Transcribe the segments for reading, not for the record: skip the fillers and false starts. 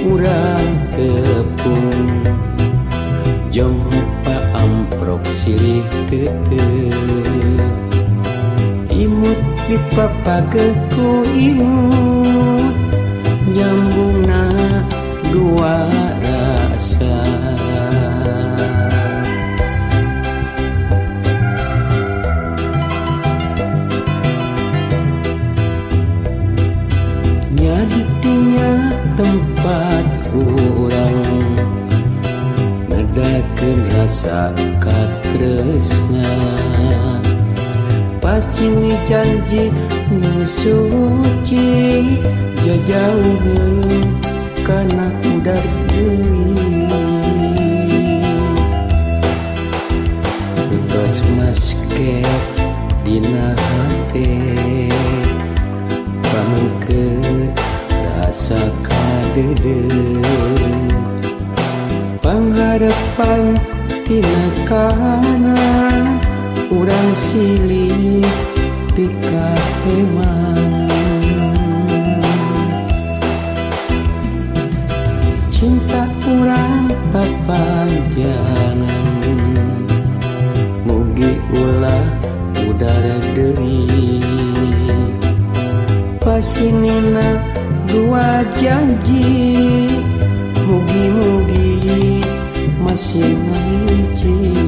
urang tepung jom amprok silih tetep imut dipapageku imut nyambungna dua rasa nyaditinya tempat urang ngedakeun rasa katresna pasini janji nu suci jajauheun kana udar deui tos masket dina hate pamengkeut rasa kadeudeut pangharapan tina kahanan urang silih ti kaheman cinta urang papanjangan mugi ulah udara deui pasinina dua janji mugi-mugi masih ngahiji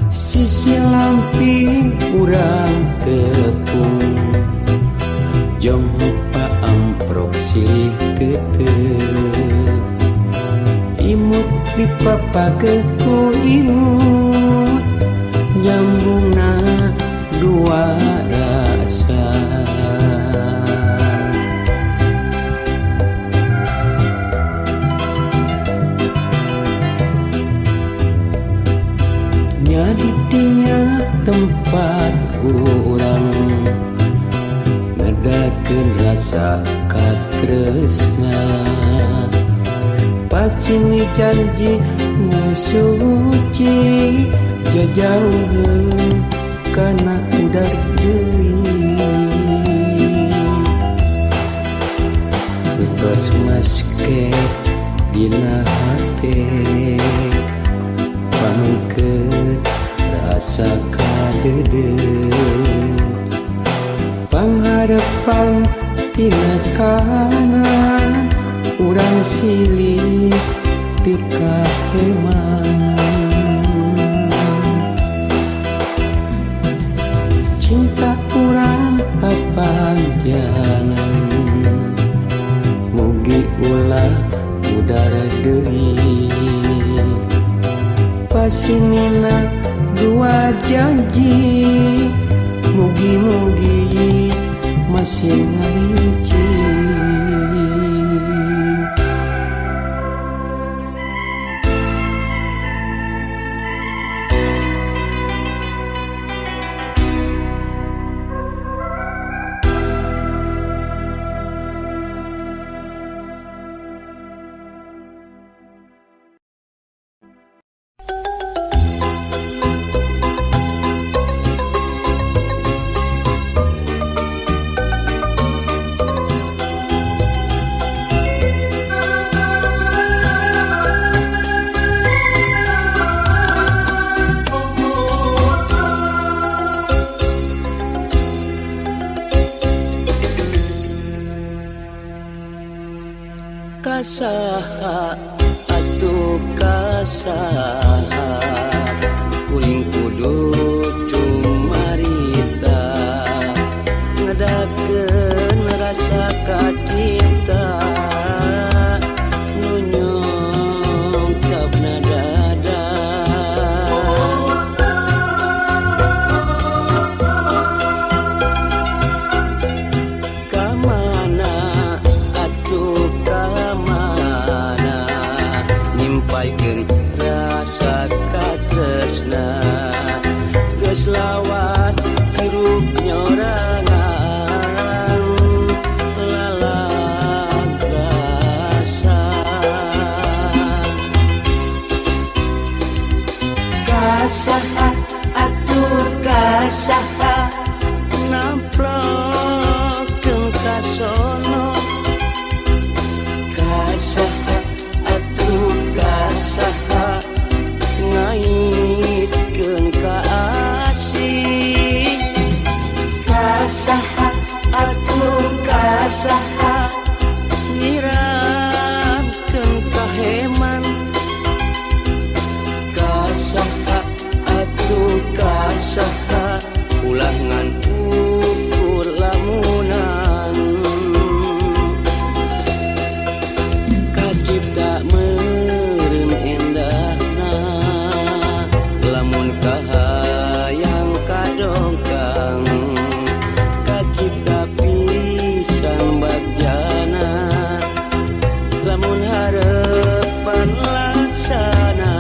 sisi lamping urang tepung jom amprok silih tetep imut dipapageku imut nyambungna dua rasa nyaditinya tempat urang ngedakeun rasa katresna pasini janji nu suci jajauheun kana udar deui tos masket dina hate pamengkeut rasa kadeudeut pangharapan tina kahanan urang silih ti kaheman cinta urang papanjangan mugi ulah udara deui pasinina dua janji mugi-mugi masih ngahiji kasaha atuh kasaha kuring kudu cumarita kasaha atuh kasaha nyiramkeun kaheman kasaha atuh kasaha ulangan ukur lamunan kacipta meureun endahna lamun kahayang kadongkang kacipta pisan bagjana lamun harepan laksana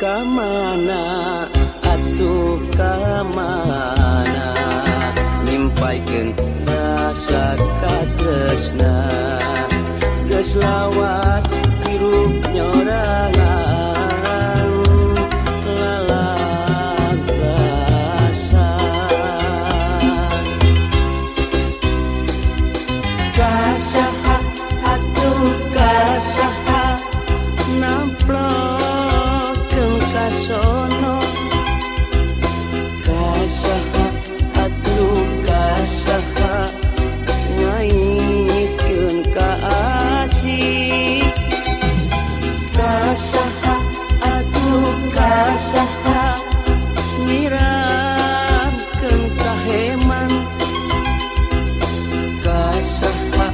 kamana atuh kamana nyimpaikeun rasa katresna geus lawas hirup nyorangan lalagasan kasaha atuh kasaha namplok kasono kasaha atuh kasaha ngaikeun ka asih kasaha atuh kasaha nyiramkeun kaheman kasaha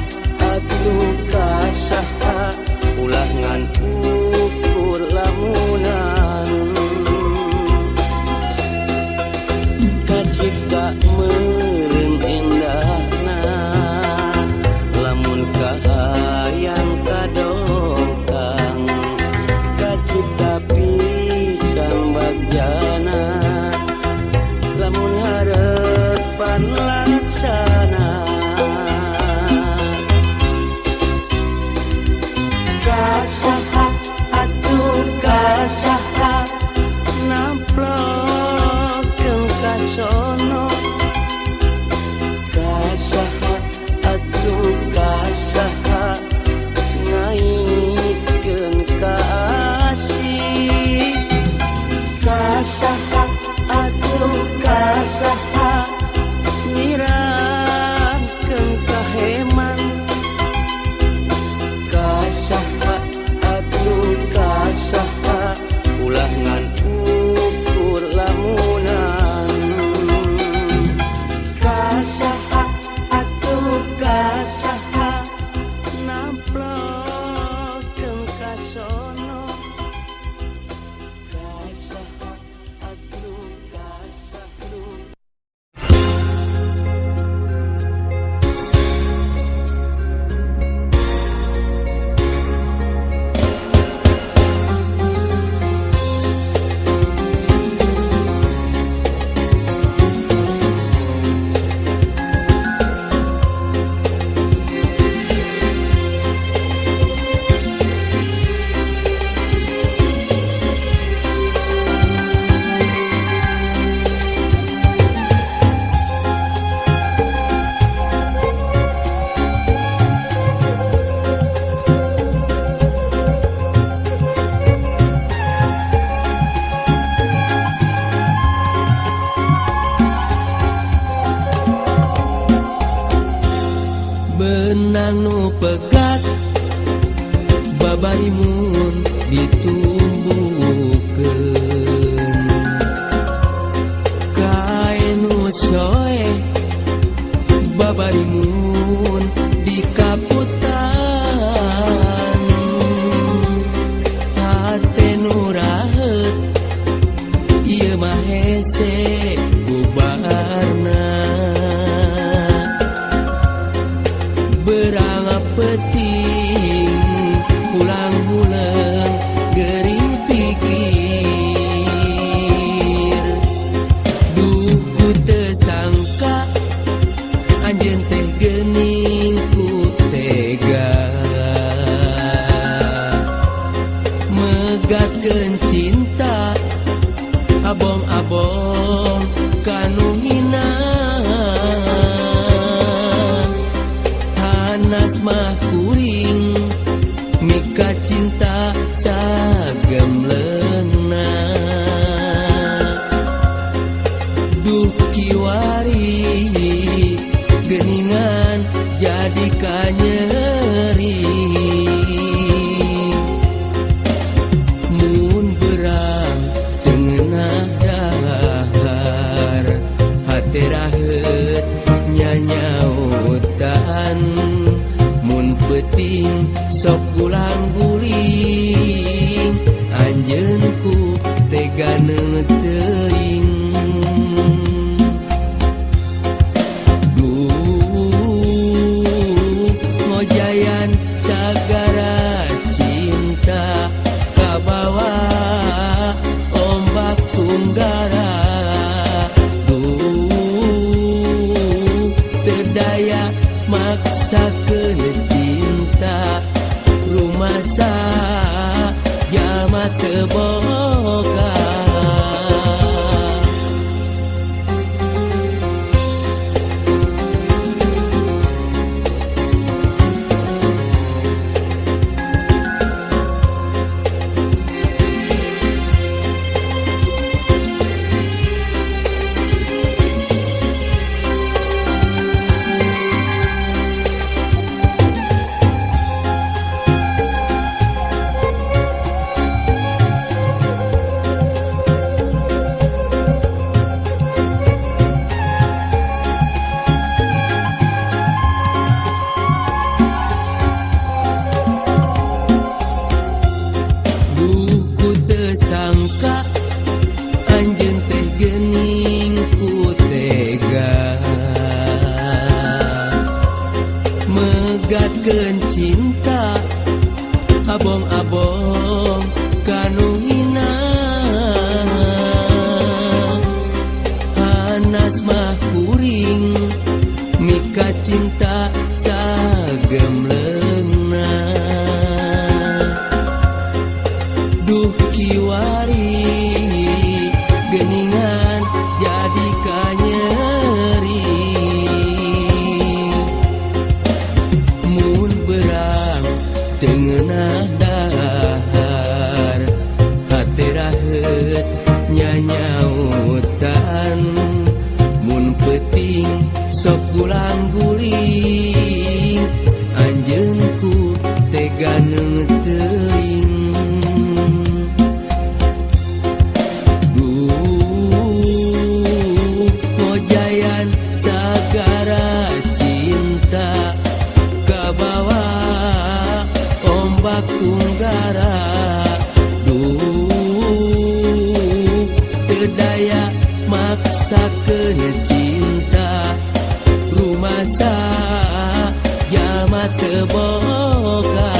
atuh kasaha ulangan ukur lamunan kacipta meureun endahna lamun kahayang kadongkang kacipta pisan bagjana lamun harepan laksana kasaha atuh kasaha namplokkeun kasono kasaha atuh kasaha ngaikeun ka asih kasaha atuh kasaha nyiramkeun kaheman kasaha atuh kasaha ulangan ukur lamunan kasaha atuh kasaha namplokkeun kasono kasaha atuh kasaha benang nu pegat babarimun ditumbuhkeun kain nu soe babarimun dikaputan hate nu rahet ieu mah hese bubarna berang peting pulang-pulang gering pikir sok ulang guling anjeunku tega neuteing ngojayan sagara cinta kabawa ombak tunggara teu daya maksakeun cinta rumasa jalma teu boga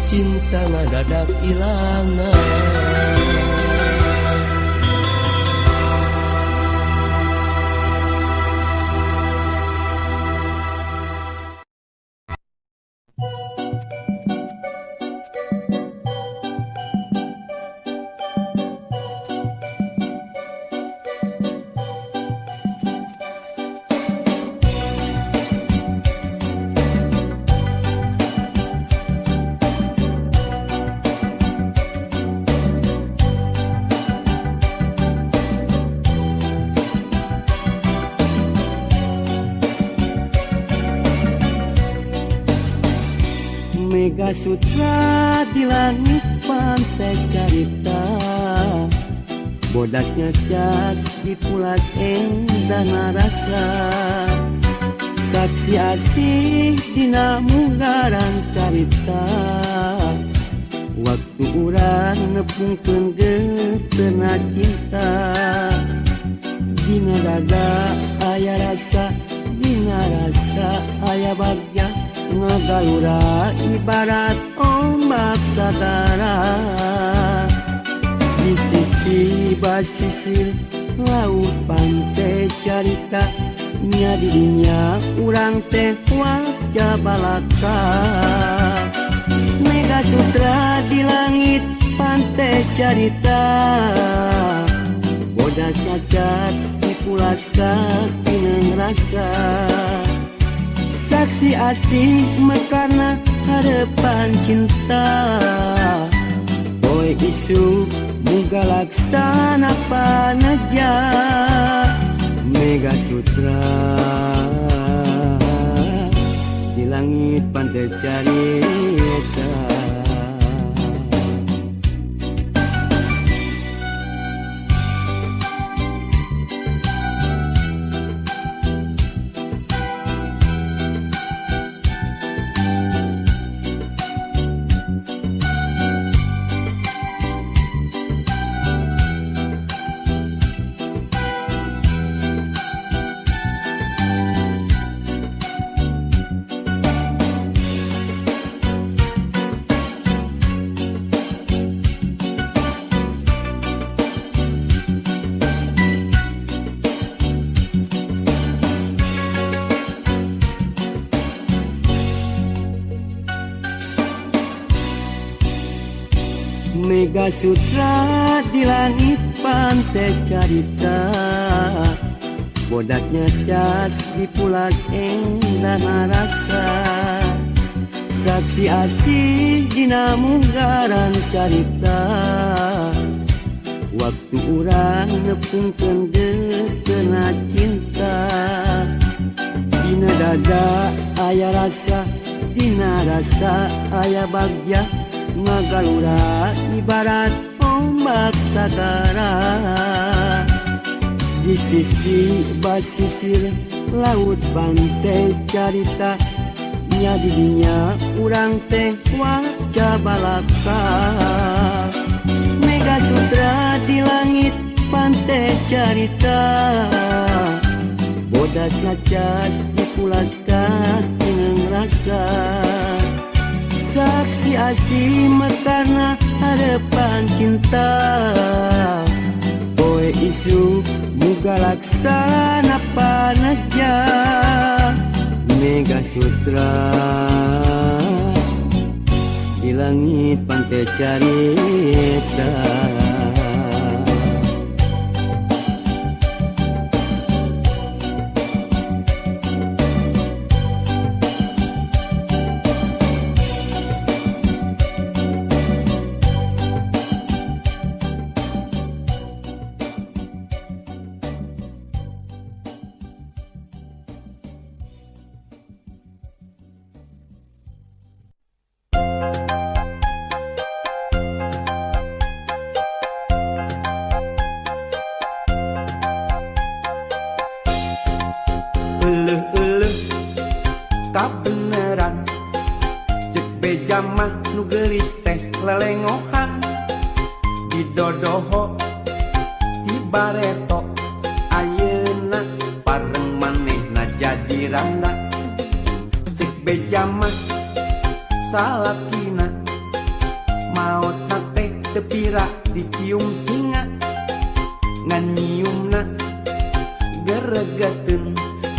cinta ngadadak ilangan. Mega Sutra di langit pantai carita, bodaknya cas di pulas endah narasa, saksi asih dina munggaran carita, waktu urang nepungkeun geuteuna cinta, dina dada aya rasa, dina rasa aya bagja, ngagalura ibarat ombak sadara, di sisi basisir laut pantai carita, nya dirinya urang teh wajah balaka. Mega Sutra di langit pantai carita, bodas cacat dipulas kaki ngerasa, saksi asih mekarna harapan cinta, boy isu muga laksana panaja. Mega Sutra di langit pantai carita. Mega Sutra di langit pantai carita, bodaknya cas di pulas endah narasa, saksi asih dina munggaran carita, waktu urang nepungkeun geuteuna cinta, dina dada aya rasa, dina rasa aya bagja, ngagalura ibarat ombak sagara, di sisi basisir laut pantai carita, nya dirinya urang teh wajah balaka. Mega Sutra di langit pantai carita, bodas ngacas dipulas kaki ngerasa, saksi asih mekarna harapan cinta, boy isu muga laksana panaja. Mega Sutra di langit pantai carita. Kabeneran cek beja mah nu geulis teh lelengohan, di dodoho di bareto ayeuna pareng manehna jadi randa. Cek beja mah salakina maut nate tepira dicium singa nganyiumna geregeteun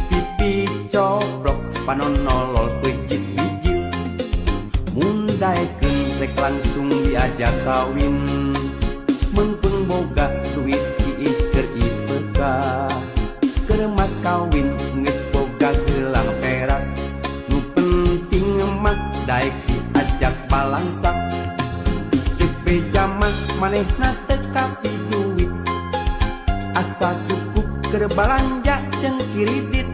pipi coplok panonolol pejit bijil mundaekeun rek langsung diajak kawin mengpeng boga duit tiis keur IPK keur mas kawin geus boga gelang perak nu penting mah daek diajak balangsak cek beja mah manehna teu kapi duit asa cukup keur balanja jeung kiridit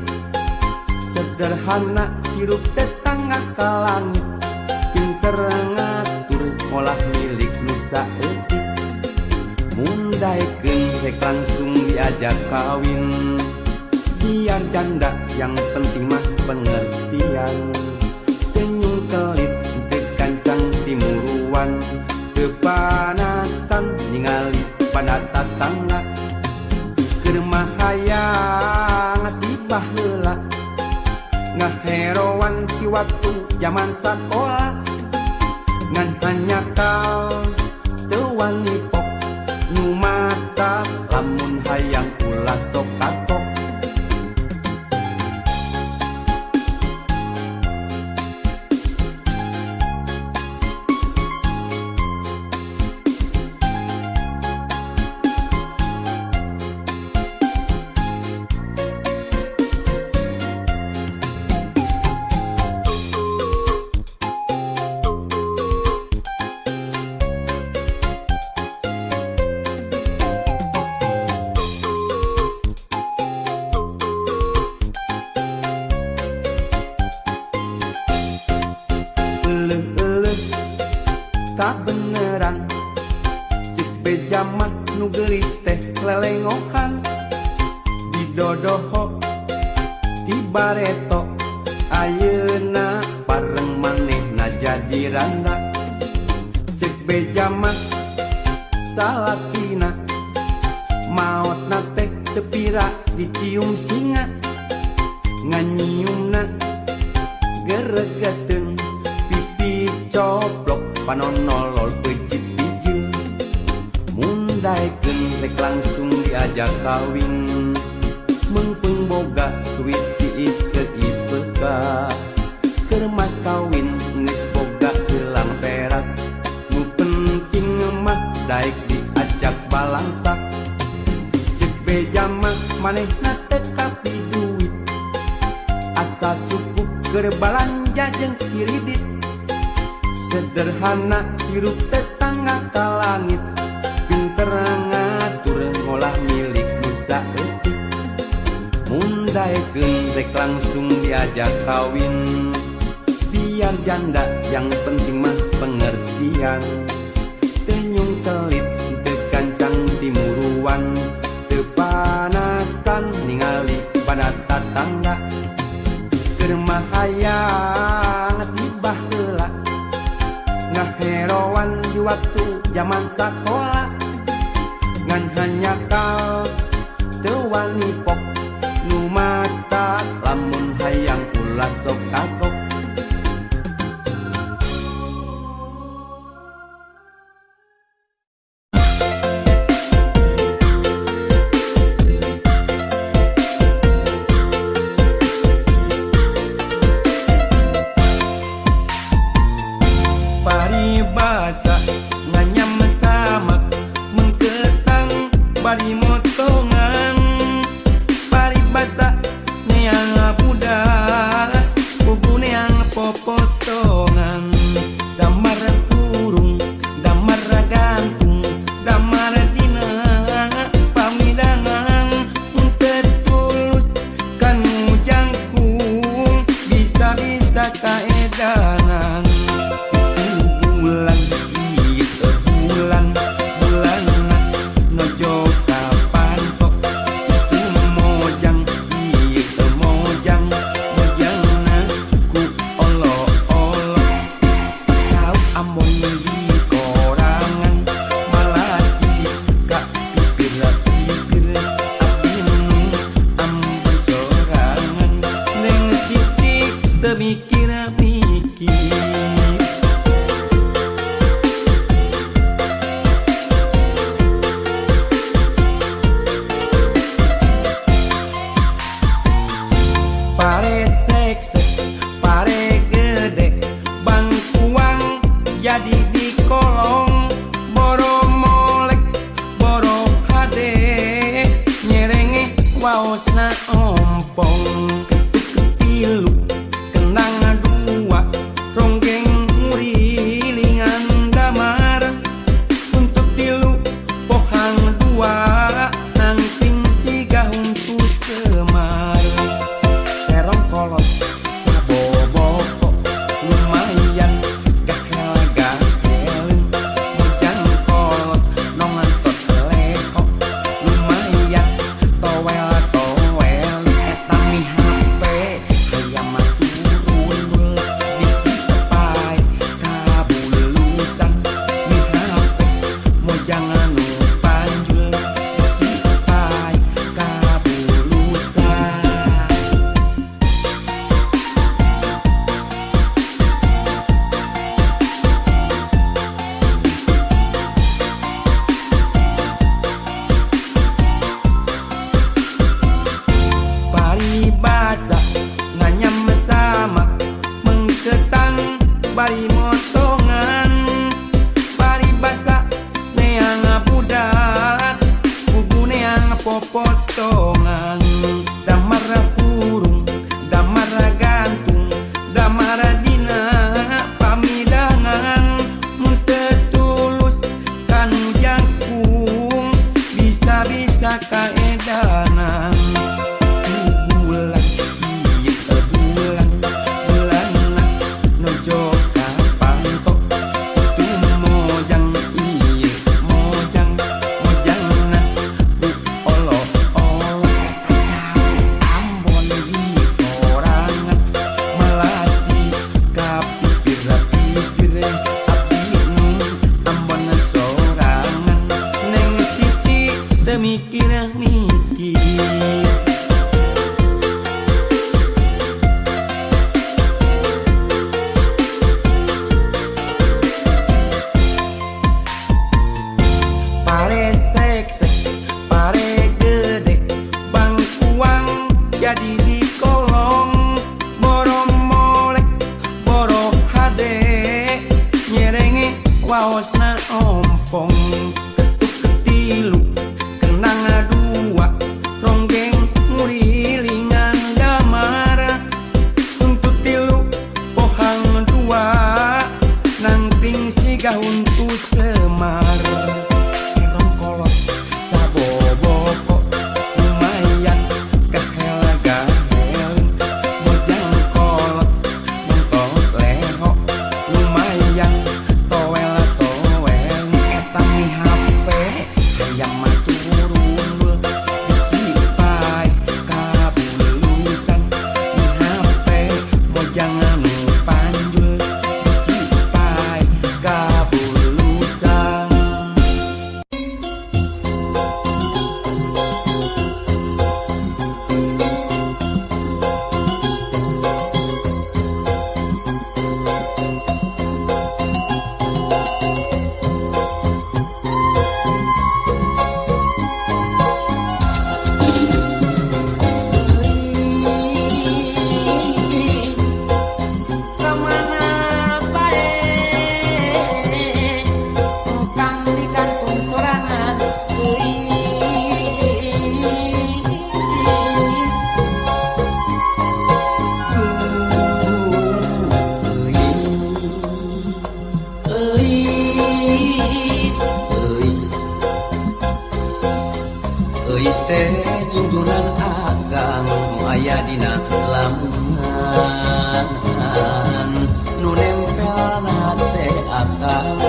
sederhana hirup tetangga ka langit pinter ngatur olah milik nu saeutik mundaekeun rek langsung diajak kawin biar janda yang penting mah pengertian kenyung kelit teu kancang timuruan teu panasan ningali pada tatangga keur mah hayang tibah heula ngaheroan ti waktu zaman sakola ngan hanya kal teu wani pok nu mata lamun hayang ulah sok kapok kabeneran cek beja mah nu geulis teh lelengohan didodoho di bareto ayeuna pareng manehna jadi randa cek beja mah salakina maotna teh teu pira dicium singa nganyiumna geregeteun pipi coplok panonolol pejit bijil mundaekeun rek langsung diajak kawin mengpeng boga duit tiis keur IPK keur mas kawin geus boga gelang perak nu penting mah daek diajak balangsak cek beja mah manehna teu kapi duit asa cukup keur balanja jeung kiridit sederhana hirup tetangga ka langit pinter ngatur ngolah milik nu saeutik mundaekeun rek langsung diajak kawin biar janda yang penting mah pengertian tenyung telit teu kancang timuruan teu panasan ningali pada tatangga keur mah hayang tibah heula ngaheroan di waktu zaman sakola ngan hanya kal teu wani pok nu mata lamun hayang ulah sok kapok paribasa nganyam samak mengketang bari motongan paribasa neang budak bubu neang popotongan damar kurung damar gantung damar dina pamidangan tertulus kan jangkung bisa-bisa kaedangan bulan nojo jadi di kolong boro molek boro hade nyerenge waosna ompong ketilu kendang dua ronggeng ngurilingan damar untuk tilu pohang dua nangting siga untuk semar terong kolot saboboko lumayan gahel-gahel mojang kolot nongan tot leho lumayan towel-towel eta mi HP hayam turun bisi sepai kabulusan mi HP mojang anu panjul bisi sepai kabulusan. Paribasa nganyam sama mengketang bari motongan paribasa neang budak bubu neang popotongan damar burung damar gantung damar dina pamidangan mutetulus kanu jangkung bisa-bisa kaedanan bulan iya bulan bulan nojo kapanto tu mojang iya mojang mojang na bu olo olo ambon di orangan melati kapipir-pipir abdi nu ambon sorangan neng siti demikir-mikir. Pare seksek, pare gede, bangkuang jadi di kolong boro molek, boro hade nyerenge waosna ompong ketuk ketilu kenang dua ronggeng ngurilingan damar untuk tilu pohang dua nangting siga untuk semar terong kolot saboboko lumayan gahel-gahel mojang kolot nontot leho lumayan towel-towel eta mi HP hayam turun bisi pai kabulusan mi HP mojang anu panjul bisi pai kabulusan. Kemana bae tukang di kantung sorangan euis teh junjunan agang nu aya dina lamungan nu nempelna teh akang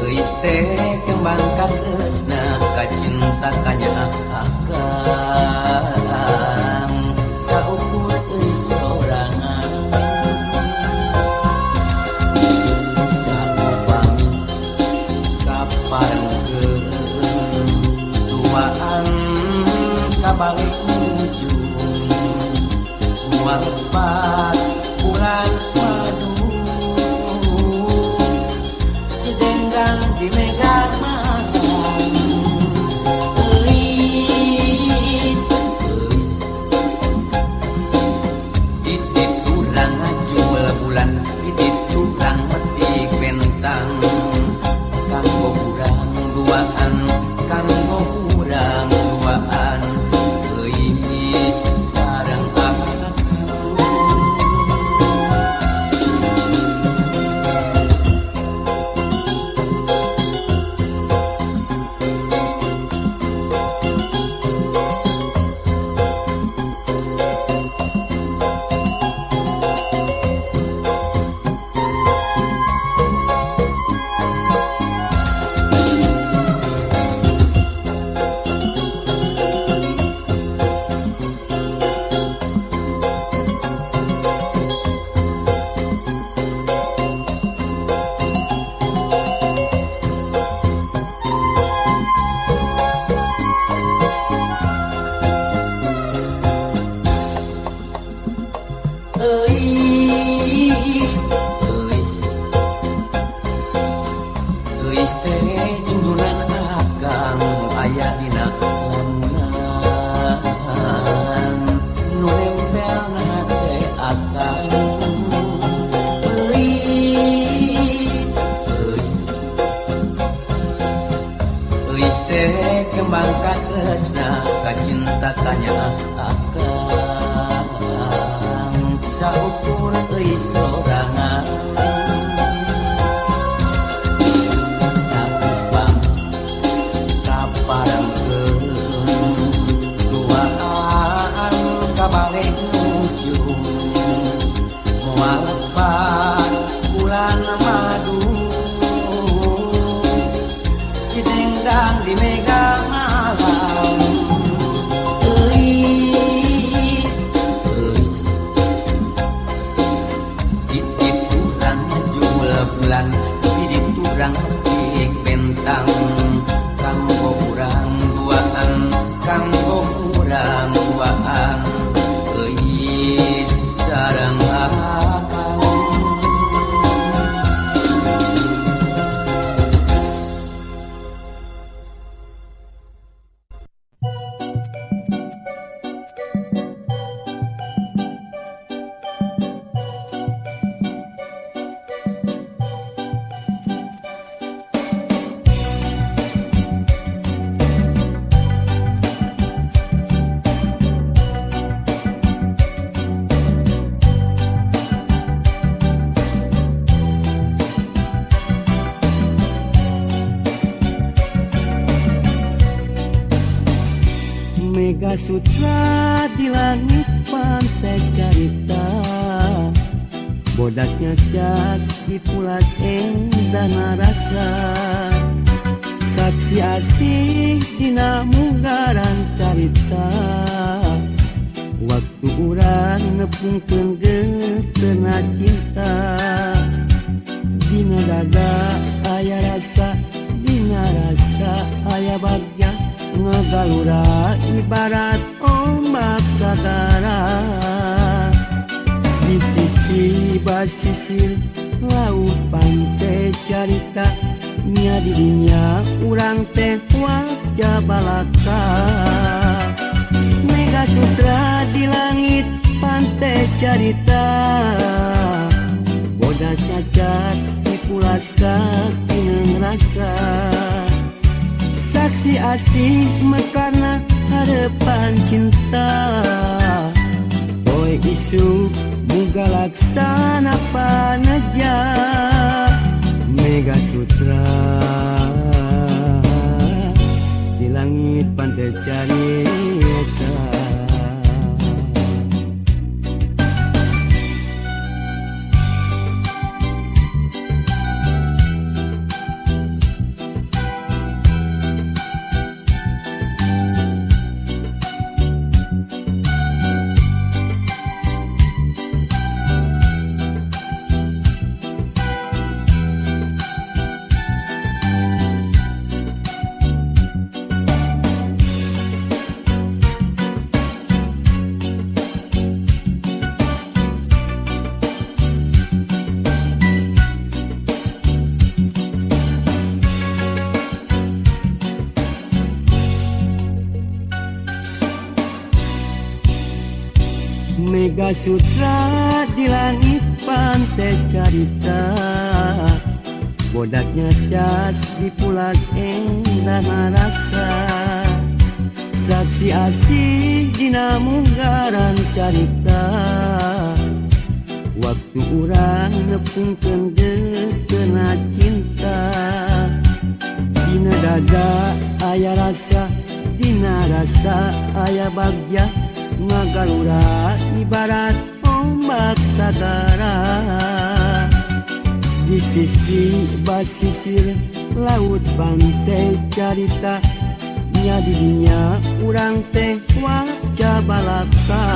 euis teh kembang katresna ka cinta kanyaakan saukur euis sorangan sapami kaparengkeun tuaan kabalik ujung mualpat bulan madu sedendang di megang mahal euis Euis teh junjunan akang aya dina lamunan nu nempelna teh akang euis teh kembang katresna kacinta tanya akang saukur euis sorangan di mega malam titik turang jumlah bulan titik turang titik bentang kanggo urang duaan kanggo urang duaan sareng akang Mega Sutra di langit pantai carita bodaknya cas di pulas endah narasa saksi asih dina munggaran carita waktu urang nepungkeun geuteuna cinta dina dada aya rasa dina rasa aya bagja ngagalura ibarat ombak sagara di sisi basisir laut pantai carita nya dirinya urang teh wajah balaka Mega Sutra di langit pantai carita bodas cacas dipulas kaki ngerasa saksi asih mekarna harapan cinta boy isu muga laksana paneja Mega Sutra di langit pantai carita Mega Sutra di langit pantai carita bodaknya cas di pulas endah narasa saksi asih dina munggaran carita waktu urang nepungkeun geuteuna cinta dina dada aya rasa dina rasa aya bagja ngagalura ibarat ombak sagara di sisi basisir laut pantai carita nya dirinya urang teh wajah balaka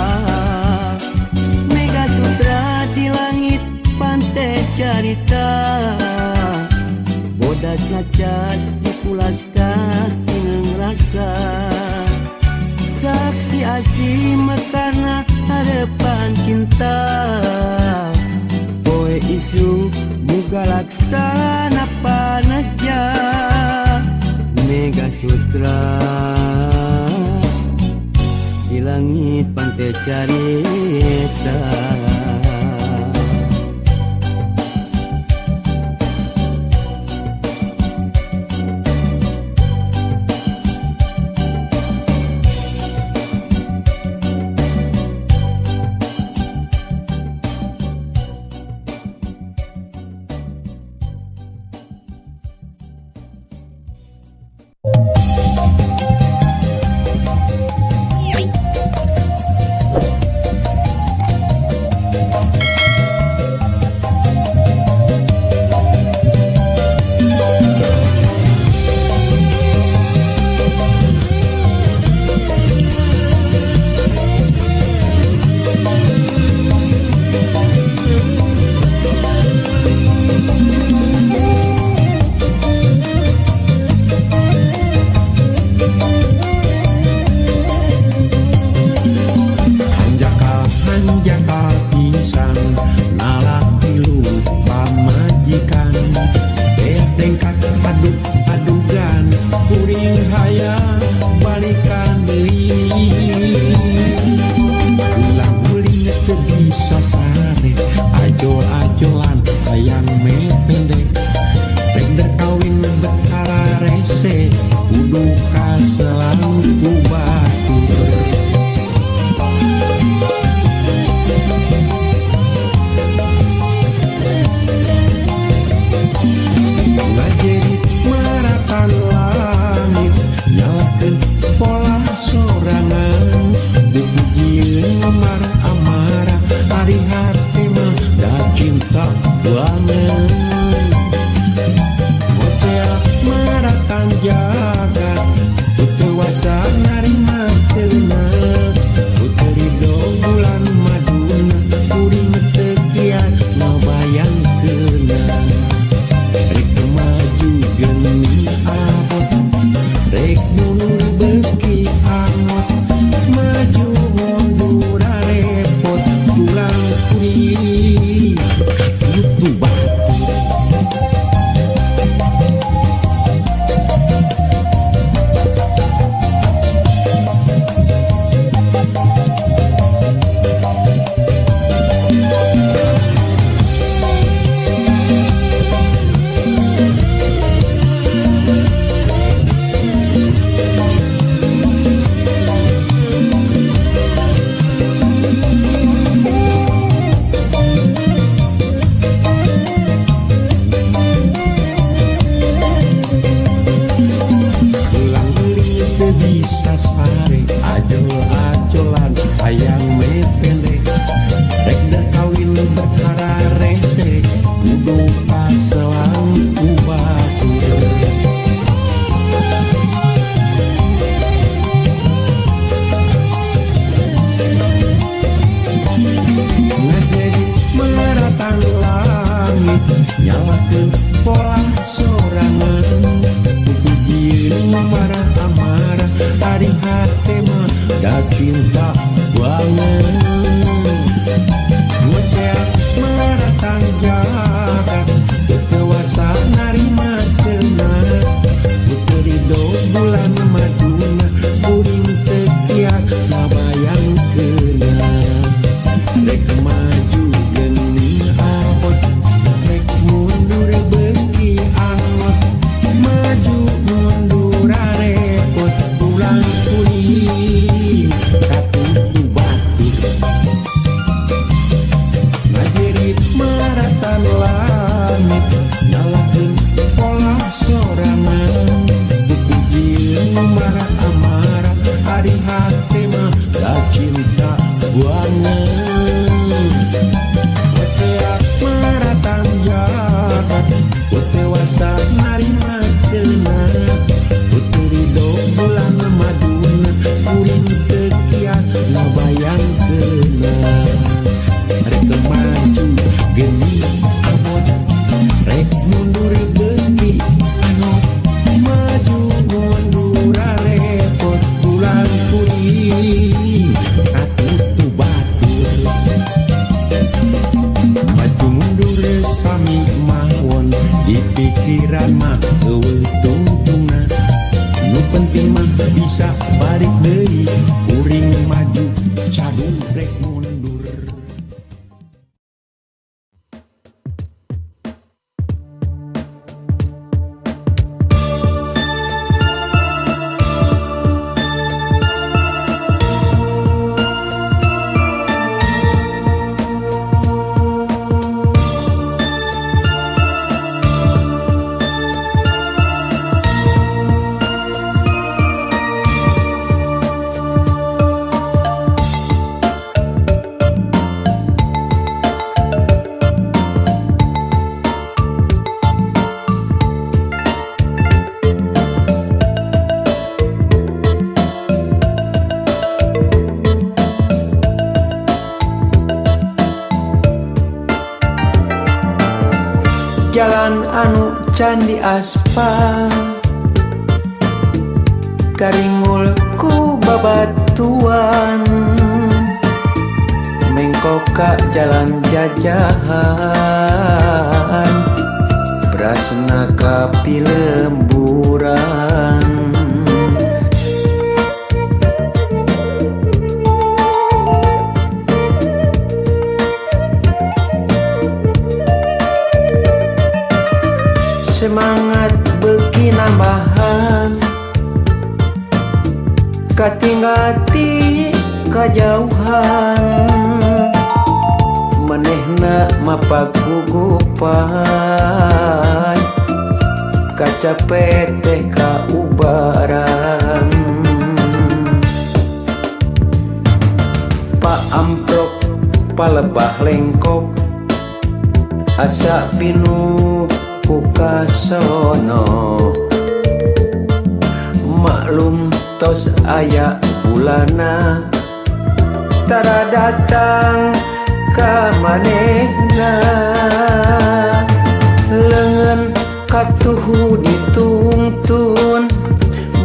Mega Sutra di langit pantai carita bodas ngacas dipulas kaki ngerasa saksi asih mekarna harapan cinta laksana panaja Mega Sutra di langit pantai carita. Ajol-ajolan hayang pendek rek kawin berkara rese kudu kaselang ku batur ngajerit maratan langit nyalakeun pola sorangan dipujieun amarah ari hati mah da cinta banget ngocea maratan jagat utewasa narima teunah uterido bulan maduna kuring teu kiat ngabayangkeunna rek maju geuning abot rek mundur beuki angot maju mundur repot pulang kuring itu batu bisa sare ajol-ajolan hayang pendek rek da kawin berkara rese kudu paselang ku batur ngajerit maratan langit nyalakeun pola sorangan pupujieun marah amarah ari hate mah da cinta banget ngocea maratan jagat tewasa narima teunah uterido bulan maduna kuring teu kiat ngabayangkeunna rek maju geuning abot rek mundur beuki angot maju mundur repot pulang kuring katutu batur ngajerit maratan langit nyalakeun pola sorangan pupujieun marah amarah ari hate mah da cinta banget ngocea maratan jagat utewasa narima teunah uturido bulan maduna kuring teu kiat ngabayangkeunna rek maju geuning abot rek mundur beuki angot maju mundur repot pulang kuring katutu batur maju mundur sami mawon teh mundur. Jalan anu candi aspal karingul ku babatuan mengkoka jalan jajahan prasna kapi lemburan semangat beki nambahan katinggati kajauhan manehna mapagugupan kacapet teh kaubaran Pak amprok palebah lengkop asa pinuh Pukasono maklum tos aya bulana tara datang ka manehna leungeun katuhu ditungtun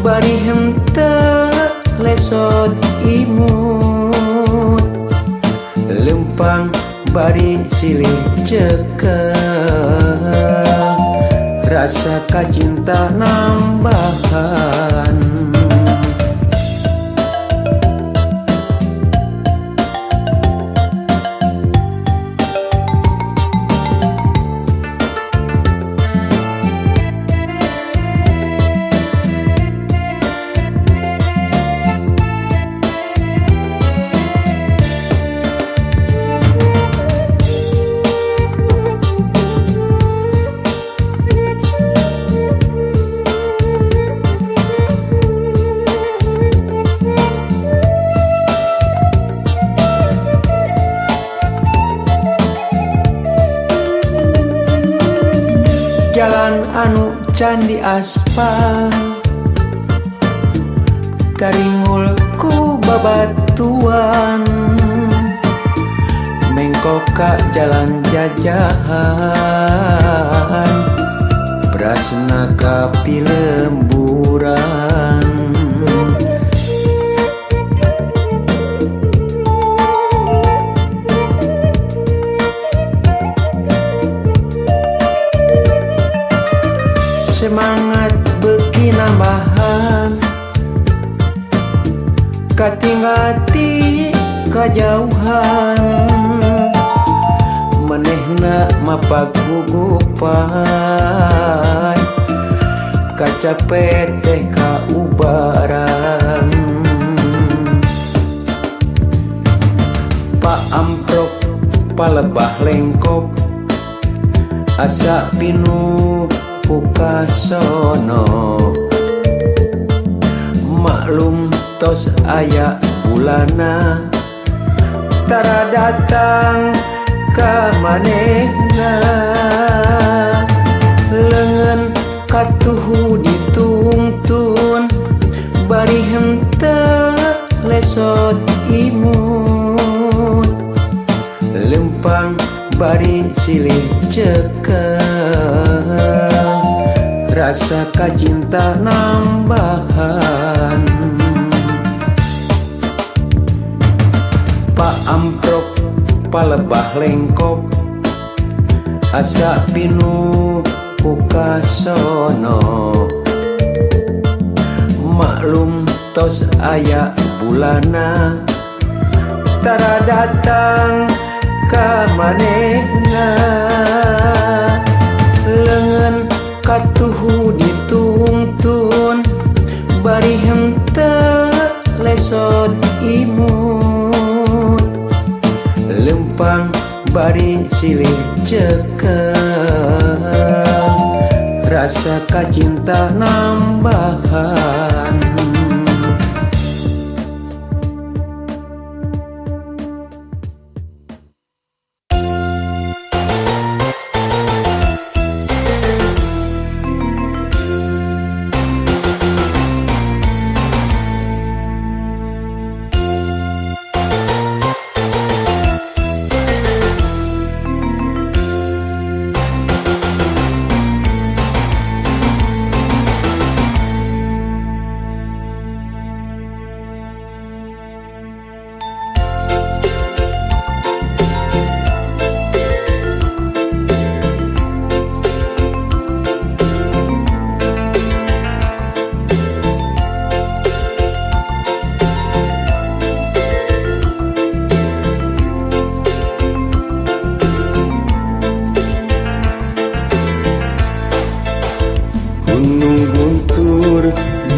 bari henteu lesot imut lempang bari silih cekel rasa kacinta nambahan jalan anu candi aspal karingul ku babatuan mengkoka jalan jajahan prasna kapi lemburan semangat beki nambahan katinggati kajauhan manehna mapagugupan kacapet teh kaubaran Pak amprok palebah lengkop asa pinuh Pukasono maklum tos aya bulana tara datang ka manehna leungeun katuhu ditungtun bari henteu lesot imut lempang bari silih cekel rasa kacinta nambahan Pak amprok palebah lengkop asa pinuh Pukasono maklum tos aya bulana tara datang ka manehna lengan katuhu ditungtun bari henteu lesot imut lempang bari silih cekeng rasa kacinta nambahan.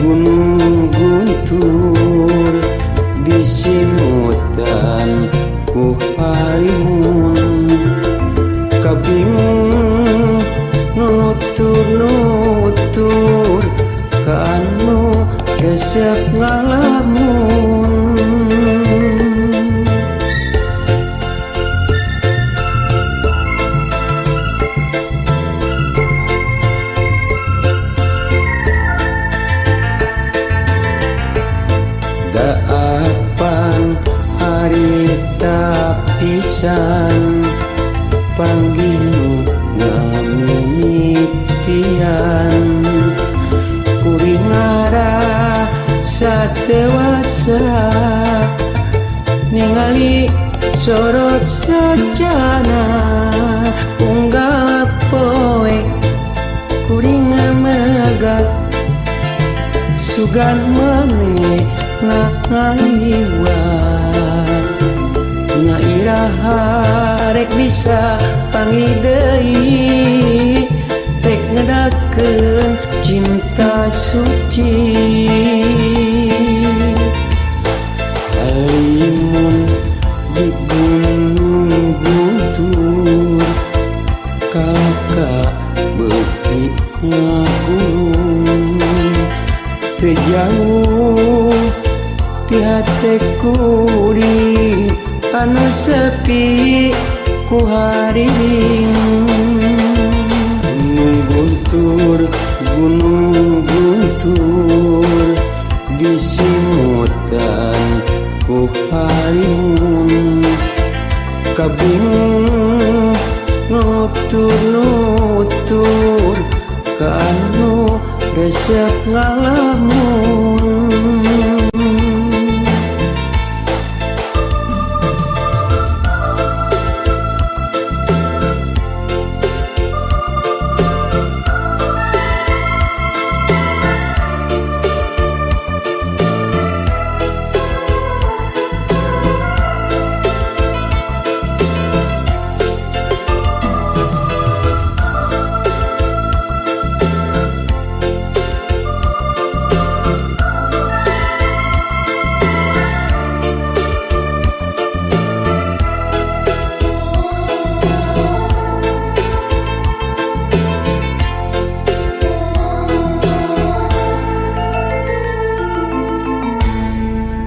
Gunung guntur disimutan ku halimun kabingung nutur kanu resep ngalamun. Daapan harita pisan pangginu ngamimitian kuringara satewasa ningali sorot sajana unggal poe kuring megak sugan maneh ngaliwat na iraha rek bisa pangi deui rek ngedakeun cinta suci halimun di gunung guntur kakak beuki ngagulung teu jauh ti hate kuring anu sepi ku haring gunung guntur disimutan ku halimun kabingung nutur kanu resep ngalamun.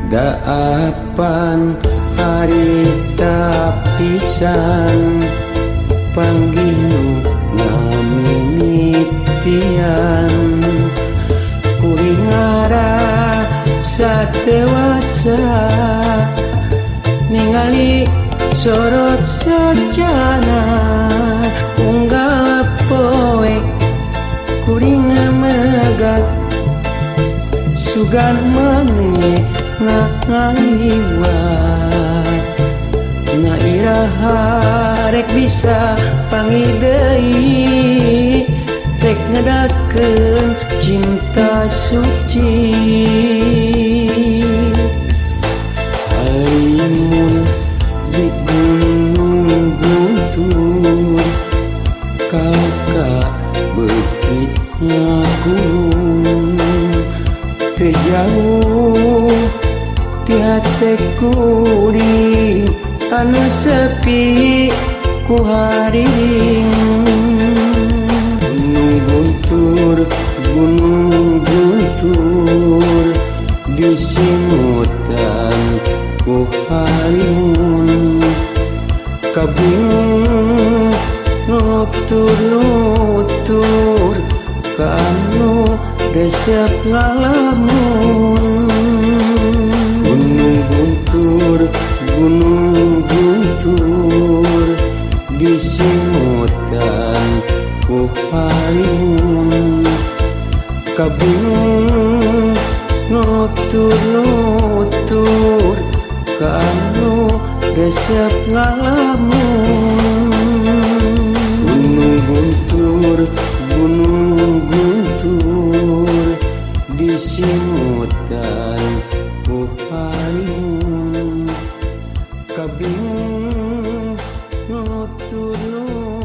Daapan harita pisan pangginu ngamimitian kuringara satewasa ningali sorot sajana unggal poe kuring megak sugan maneh ngaliwat na iraha rek bisa pangi deui rek ngedakeun cinta suci halimun anu sepi ku haring Gunung guntur disimutan ku halimun kabingung nutur kanu resep ngalamun Gunung guntur disimutan ku halimun kabingung nutur kanu resep ngalamun Gunung guntur disimutan ku halimun kabingung nutur